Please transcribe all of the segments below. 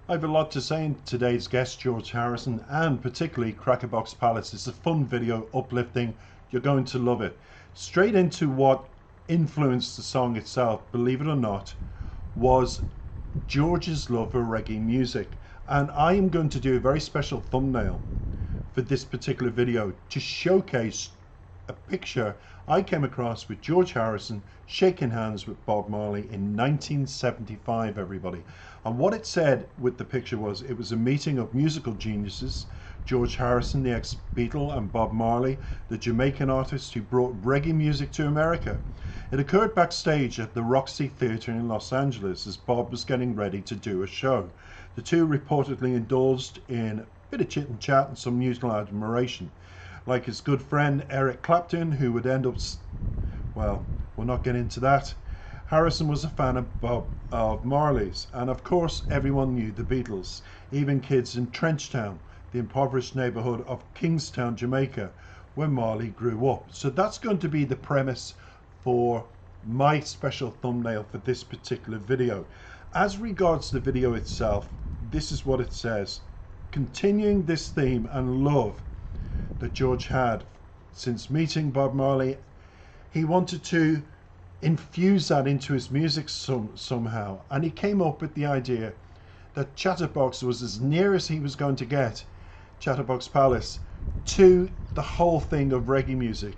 I have a lot to say in today's guest, George Harrison, and particularly Crackerbox Palace. It's a fun video, uplifting. You're going to love it. Straight into what influenced the song itself, believe it or not, was George's love for reggae music. And I am going to do a very special thumbnail for this particular video to showcase a picture I came across with George Harrison shaking hands with Bob Marley in 1975, everybody. And what it said with the picture was, it was a meeting of musical geniuses, George Harrison, the ex-Beatle, and Bob Marley, the Jamaican artist who brought reggae music to America. It occurred backstage at the Roxy Theatre in Los Angeles as Bob was getting ready to do a show. The two reportedly indulged in a bit of chit and chat and some mutual admiration. Like his good friend Eric Clapton, who would end up, well, we'll not get into that. Harrison was a fan of Marley's, and of course everyone knew the Beatles, even kids in Trenchtown, the impoverished neighborhood of Kingstown, Jamaica, where Marley grew up. So that's going to be the premise for my special thumbnail for this particular video. As regards the video itself, this is what it says. Continuing this theme and love that George had since meeting Bob Marley, he wanted to infuse that into his music somehow, and he came up with the idea that Chatterbox was as near as he was going to get, Chatterbox Palace, to the whole thing of reggae music.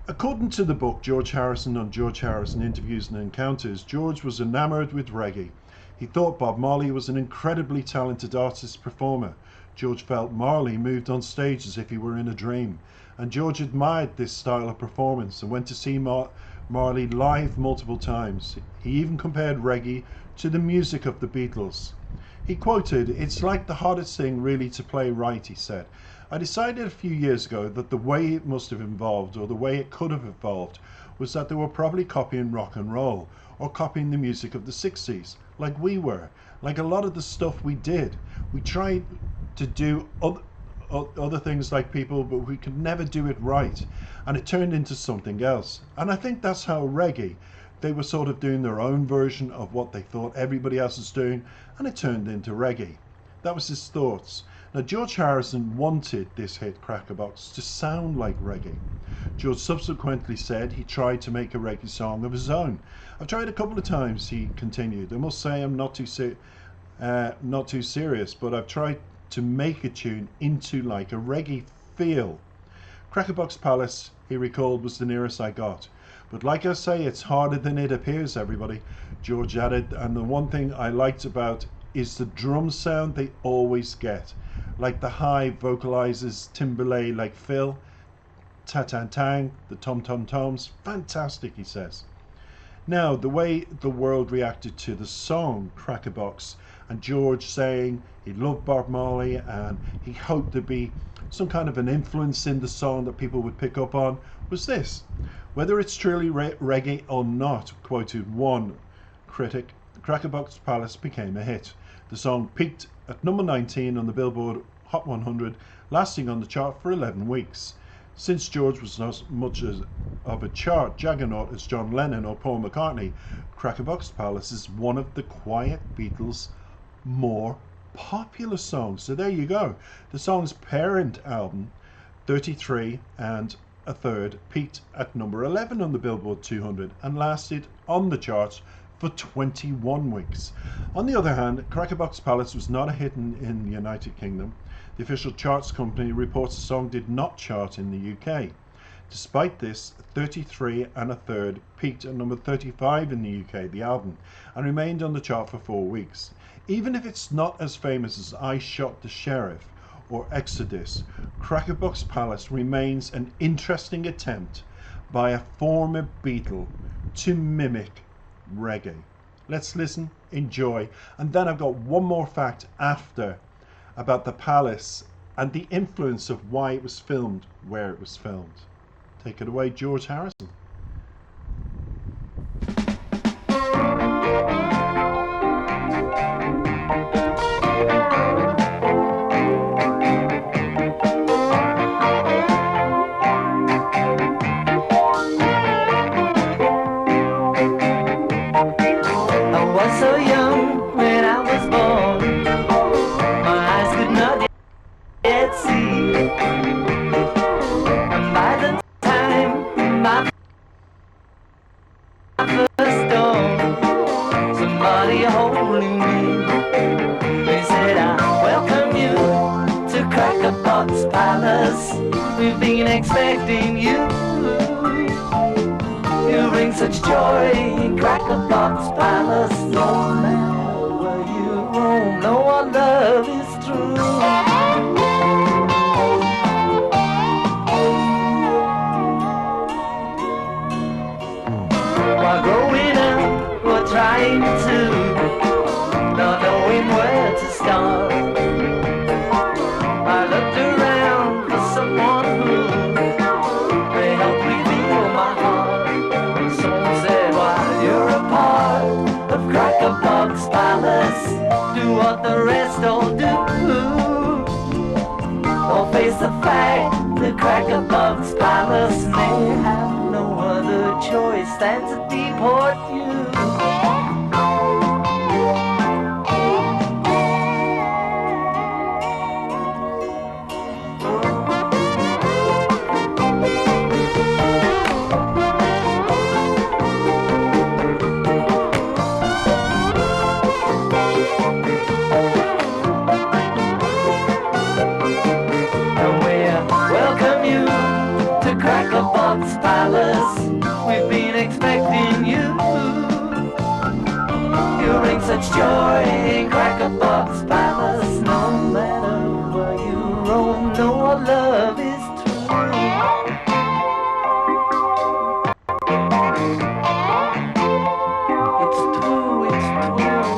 According to the book George Harrison on George Harrison Interviews and Encounters, George was enamored with reggae. He thought Bob Marley was an incredibly talented artist performer. George felt Marley moved on stage as if he were in a dream, and George admired this style of performance and went to see Marley live multiple times. He even compared reggae to the music of the Beatles. He quoted, "It's like the hardest thing really to play right," he said. "I decided a few years ago that the way it must have evolved, or the way it could have evolved, was that they were probably copying rock and roll, or copying the music of the 60s, like we were, like a lot of the stuff we did. We tried to do other things like people, but we could never do it right, and it turned into something else." And I think that's how reggae, they were sort of doing their own version of what they thought everybody else was doing, and it turned into reggae. That was his thoughts. Now, George Harrison wanted this hit Crackerbox to sound like reggae. George subsequently said he tried to make a reggae song of his own. "I've tried a couple of times," he continued. "I must say I'm not too serious, but I've tried to make a tune into like a reggae feel. Crackerbox Palace," he recalled, "was the nearest I got. But like I say, it's harder than it appears, everybody," George added, "and the one thing I liked about is the drum sound they always get, like the high vocalizers, timbalay like Phil, ta-tang-tang, the tom-tom-toms, fantastic," he says. Now, the way the world reacted to the song Crackerbox, and George saying he loved Bob Marley and he hoped there'd be some kind of an influence in the song that people would pick up on, was this: "Whether it's truly reggae or not," quoted one critic, "Crackerbox Palace became a hit." The song peaked at number 19 on the Billboard Hot 100, lasting on the chart for 11 weeks. Since George was not as much of a chart juggernaut as John Lennon or Paul McCartney, Crackerbox Palace is one of the Quiet Beatles' more popular songs. So there you go. The song's parent album, 33 and a third, peaked at number 11 on the Billboard 200 and lasted on the charts for 21 weeks. On the other hand, Crackerbox Palace was not a hit in the United Kingdom. The official charts company reports the song did not chart in the UK. Despite this, 33 and a third peaked at number 35 in the UK, the album, and remained on the chart for 4 weeks. Even if it's not as famous as I Shot the Sheriff or Exodus, Crackerbox Palace remains an interesting attempt by a former Beatle to mimic reggae. Let's listen, enjoy, and then I've got one more fact after about the palace and the influence of why it was filmed where it was filmed. Take it away, George Harrison. I was so young when I was born. Palace, we've been expecting you. You bring such joy in Crackerbox Palace. No matter where you roam, no our love is true. While growing up, we're trying to, not knowing where to start. I looked around for someone who may help reveal my heart. And someone said, while you're a part of Crackerbox Palace, do what the rest all do. Don't face the fact that Crackerbox Palace may have no other choice than to deport you. Crackerbox Palace, we've been expecting you. You bring such joy in Crackerbox Palace. No matter where you roam, no our love is true. It's true, it's true.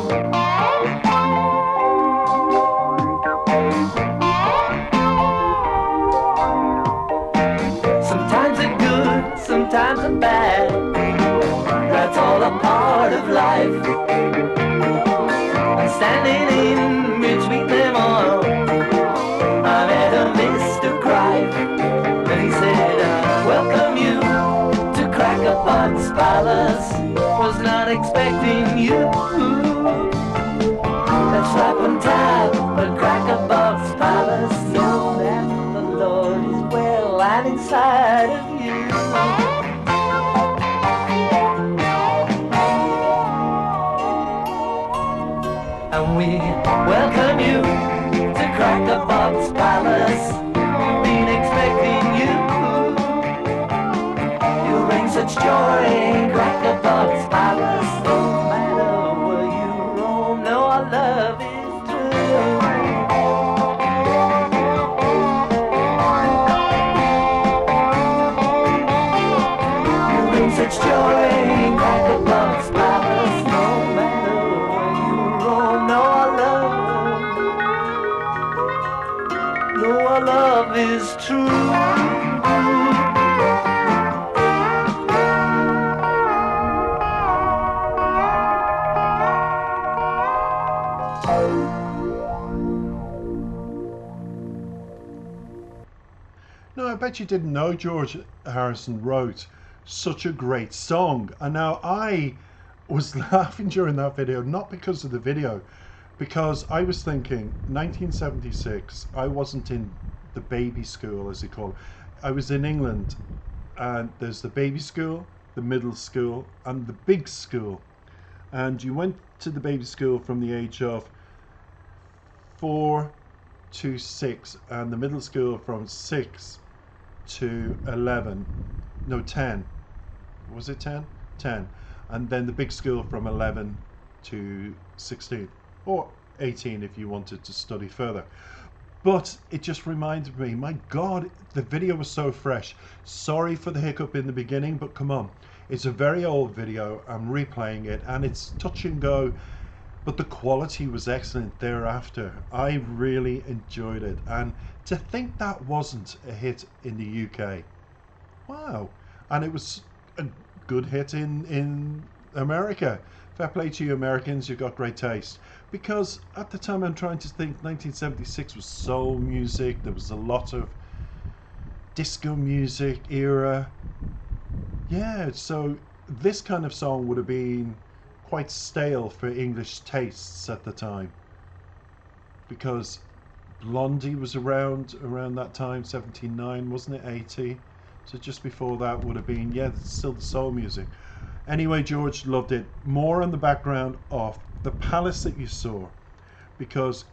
Sometimes I'm bad, that's all a part of life. I'm standing in between them all. I met a Mr. Cripe, and he said, I welcome you to Crackerbox Palace. Was not expecting you. Let's slap on top at Crackerbox Palace. Know that the Lord is well and inside of you. And we welcome you to Crackerbox Palace. We've been expecting you. You bring such joy in Crackerbox Palace. No matter where you roam, no our love is true. You bring such joy in Crackerbox Palace. No matter where you roam, no our love is true. No, I bet you didn't know George Harrison wrote such a great song. And now I was laughing during that video, not because of the video, because I was thinking 1976, I wasn't in the baby school, as they call it. I was in England, and there's the baby school, the middle school, and the big school. And you went to the baby school from the age of 4 to 6, and the middle school from 6 to 11. No, 10. Was it 10? 10. And then the big school from 11 to 16. Or 18 if you wanted to study further. But it just reminded me, my God, the video was so fresh. Sorry for the hiccup in the beginning, but come on. It's a very old video. I'm replaying it, and it's touch and go, but the quality was excellent thereafter. I really enjoyed it. And to think that wasn't a hit in the UK. Wow. And it was a good hit in America. Fair play to you Americans, you got great taste. Because at the time I'm trying to think, 1976 was soul music, there was a lot of disco music era. Yeah, so this kind of song would have been quite stale for English tastes at the time. Because Blondie was around that time, 79, wasn't it, 80? So just before that would have been, yeah, still the soul music. Anyway, George loved it. More on the background of the palace that you saw, because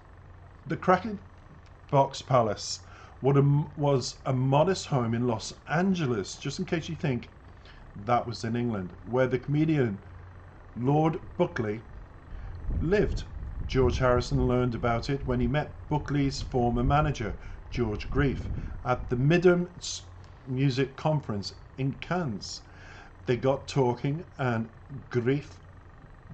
the Crackerbox Palace was a modest home in Los Angeles, just in case you think that was in England, where the comedian Lord Buckley lived. George Harrison learned about it when he met Buckley's former manager, George Greif, at the Midham Music Conference in Cannes. They got talking, and Greif,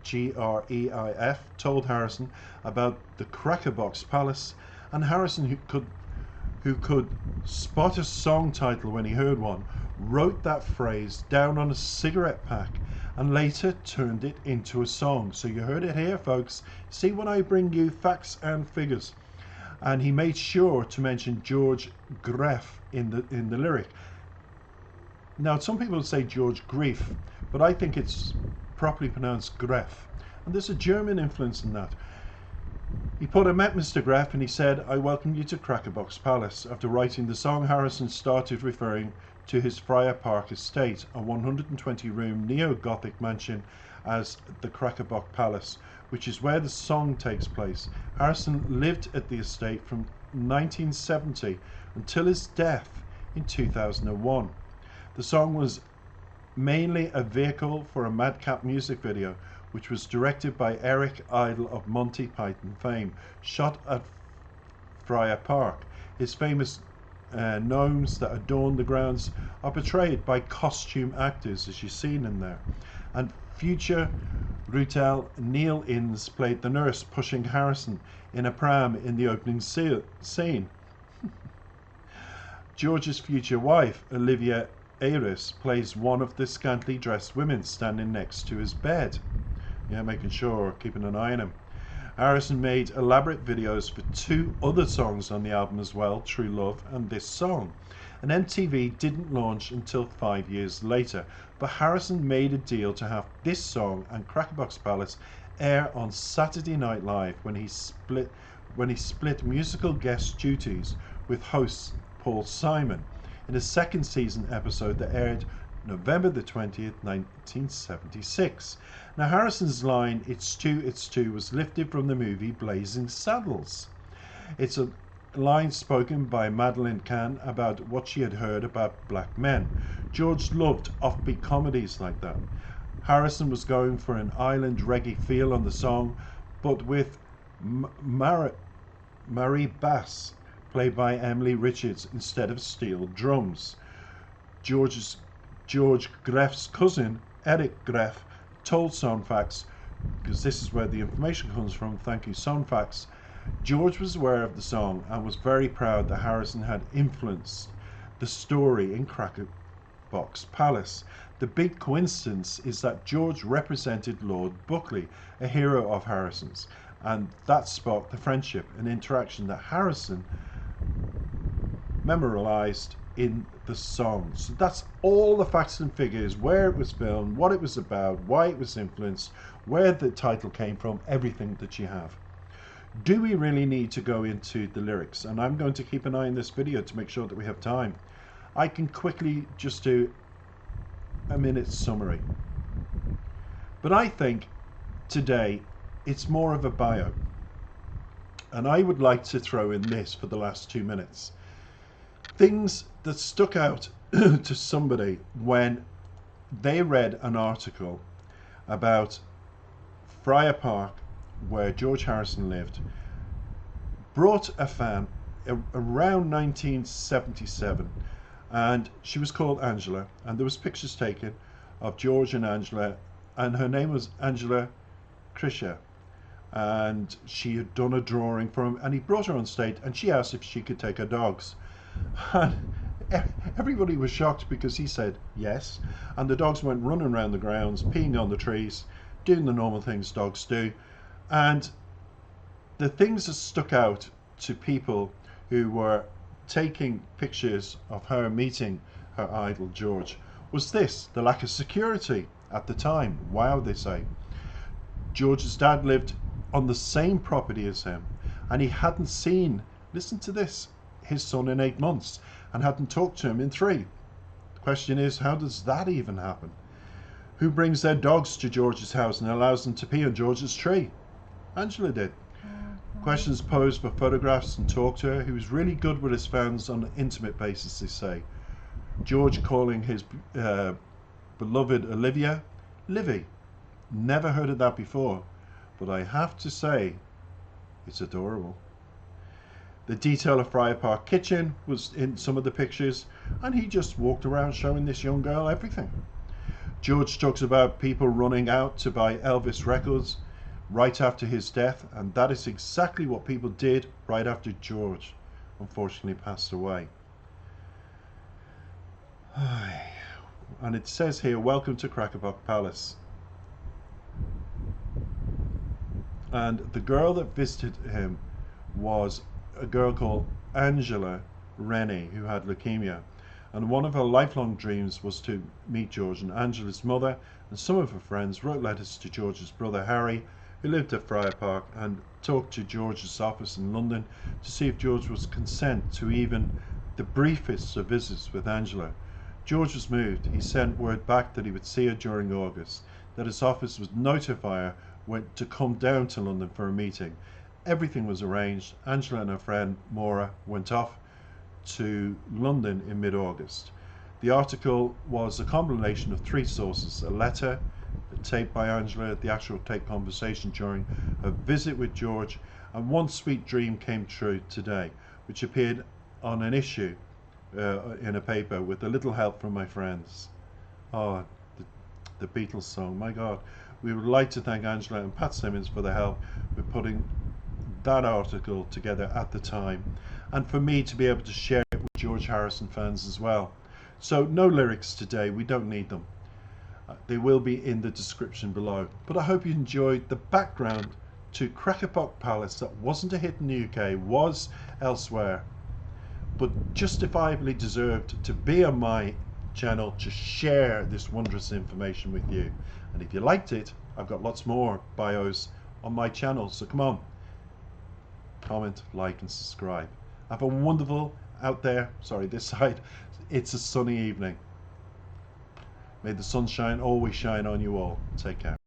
Greif, told Harrison about the Crackerbox Palace, and Harrison, who could spot a song title when he heard one, wrote that phrase down on a cigarette pack and later turned it into a song. So you heard it here, folks. See, when I bring you facts and figures. And he made sure to mention George Greif in the lyric. Now, some people say George Greif, but I think it's properly pronounced Greif. And there's a German influence in that. He put, "I met Mr. Greif and he said, I welcome you to Crackerbox Palace." After writing the song, Harrison started referring to his Friar Park estate, a 120-room neo-Gothic mansion, as the Crackerbox Palace, which is where the song takes place. Harrison lived at the estate from 1970 until his death in 2001. The song was mainly a vehicle for a Madcap music video, which was directed by Eric Idle of Monty Python fame, shot at Friar Park. His famous gnomes that adorn the grounds are portrayed by costume actors, as you've seen in there. And future Rutel Neil Innes played the nurse pushing Harrison in a pram in the opening scene. George's future wife, Olivia Ayres, plays one of the scantily dressed women standing next to his bed. Yeah, making sure, keeping an eye on him. Harrison made elaborate videos for 2 other songs on the album as well, True Love and this song. And MTV didn't launch until 5 years later, but Harrison made a deal to have this song and Crackerbox Palace air on Saturday Night Live when he split musical guest duties with host Paul Simon in a second season episode that aired November the 20th, 1976. Now, Harrison's line, "It's two," was lifted from the movie Blazing Saddles. It's a line spoken by Madeline Kahn about what she had heard about black men. George loved offbeat comedies like that. Harrison was going for an island reggae feel on the song, but with Marie Bass, played by Emily Richards, instead of steel drums. George Greif's cousin, Eric Greif, told Songfacts, because this is where the information comes from, thank you Songfacts, George was aware of the song and was very proud that Harrison had influenced the story in Crackerbox Palace. The big coincidence is that George represented Lord Buckley, a hero of Harrison's, and that sparked the friendship and interaction that Harrison memorialized in the song. So that's all the facts and figures, where it was filmed, what it was about, why it was influenced, where the title came from, everything that you have. Do we really need to go into the lyrics? And I'm going to keep an eye on this video to make sure that we have time. I can quickly just do a minute summary. But I think today it's more of a bio. And I would like to throw in this for the last 2 minutes. Things that stuck out to somebody when they read an article about Friar Park, where George Harrison lived, brought a fan around 1977, and she was called Angela, and there was pictures taken of George and Angela, and her name was Angela Krischer, and she had done a drawing for him, and he brought her on stage, and she asked if she could take her dogs. And everybody was shocked because he said yes, and the dogs went running around the grounds, peeing on the trees, doing the normal things dogs do. And the things that stuck out to people who were taking pictures of her meeting her idol George was this: the lack of security at the time. Wow, they say. George's dad lived on the same property as him, and he hadn't seen, listen to this, his son in 8 months, and hadn't talked to him in 3. The question is, how does that even happen? Who brings their dogs to George's house and allows them to pee on George's tree? Angela did. Questions posed for photographs and talk to her. He was really good with his fans on an intimate basis, they say. George calling his beloved Olivia Livy. Never heard of that before, but I have to say it's adorable. The detail of Friar Park kitchen was in some of the pictures, and he just walked around showing this young girl everything. George talks about people running out to buy Elvis records right after his death, and that is exactly what people did right after George unfortunately passed away. And it says here, welcome to Crackabog Palace. And the girl that visited him was a girl called Angela Rennie, who had leukemia. And one of her lifelong dreams was to meet George. And Angela's mother and some of her friends wrote letters to George's brother Harry, who lived at Friar Park, and talked to George's office in London to see if George was consent to even the briefest of visits with Angela. George was moved. He sent word back that he would see her during August, that his office would notify her to come down to London for a meeting. Everything was arranged. Angela and her friend Maura went off to London in mid-August. The article was a combination of three sources: a letter, a tape by Angela, the actual tape conversation during her visit with George, and One Sweet Dream Came True Today, which appeared on an issue in a paper with a little help from my friends. Oh, the Beatles song, my God. We would like to thank Angela and Pat Simmons for their help with putting that article together at the time, and for me to be able to share it with George Harrison fans as well. So no lyrics today, we don't need them. They will be in the description below. But I hope you enjoyed the background to Crackabog Palace that wasn't a hit in the UK, was elsewhere, but justifiably deserved to be on my channel to share this wondrous information with you. And if you liked it, I've got lots more bios on my channel, so come on, comment, like and subscribe. Have a wonderful this side, it's a sunny evening. May the sunshine always shine on you all. Take care.